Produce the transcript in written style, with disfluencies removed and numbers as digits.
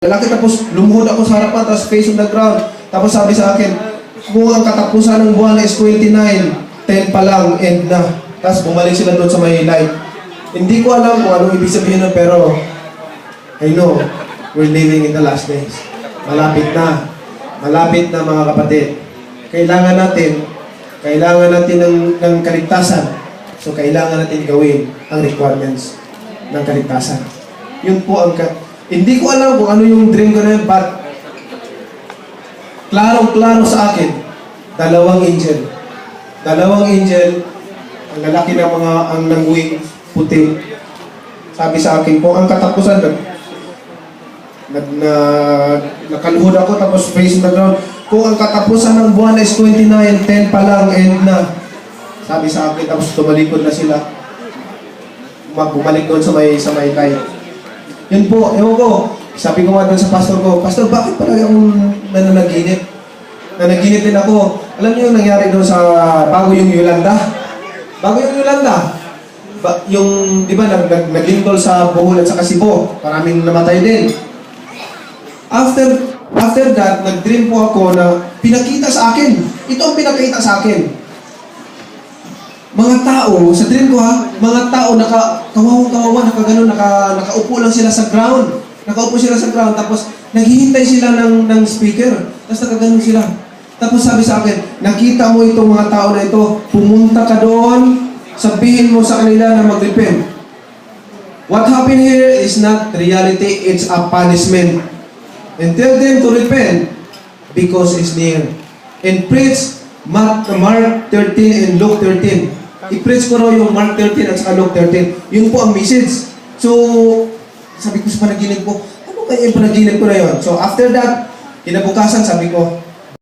lalaki, tapos lumuhod ako sa harapan, tapos face on the ground. Tapos sabi sa akin, kung ang katapusan ng buwan is 29, 10 pa lang, end na. Tapos bumalik sila doon sa may light. Hindi ko alam kung anong ibig sabihin nun, pero I know, we're living in the last days. Malapit na. Malapit na, mga kapatid. Kailangan natin ng kaligtasan. So, kailangan natin gawin ang requirements ng kaligtasan. Yun po ang hindi ko alam kung ano yung dream ko na yun, but klarong-klaro sa akin, dalawang angel. Dalawang angel, ang lalaki ng mga, ang nangwing puti. Sabi sa akin, kung ang katapusan, nakaluhod ako, tapos face on the ground, kung ang katapusan ng buwan is 29, 10 pa lang, end na. Sabi sa akin, tapos tumalikod na sila. Bumalik doon sa may light. Yun po, ewan ko, sabi ko nga doon sa pastor ko, Pastor, bakit pala akong nananaginip? Nanaginip din ako. Alam niyo yung nangyari doon sa bago yung Yolanda? Bago yung Yolanda, yung, di ba, naglingkol sa Bohol at sa Cebu, maraming namatay din. After that, nag-dream po ako na pinakita sa akin. Ito ang pinakita sa akin. Mga tao, sa dream ko ha, mga tao kawawa, nakaupo lang sila sa ground. Nakaupo sila sa ground, tapos naghihintay sila ng speaker. Tapos nakaganon sila. Tapos sabi sa akin, nakita mo itong mga tao na ito, pumunta ka doon, sabihin mo sa kanila na mag-repent. What happened here is not reality, it's a punishment. And tell them to repent because it's near. And preach Mark 13 and Luke 13. I-preach ko raw yung Mark 13 at saka Luke 13. Yun po ang message. So, sabi ko sa panaginip ko, ano kaya yung panaginip ko na yun? So, after that, kinabukasan, sabi ko,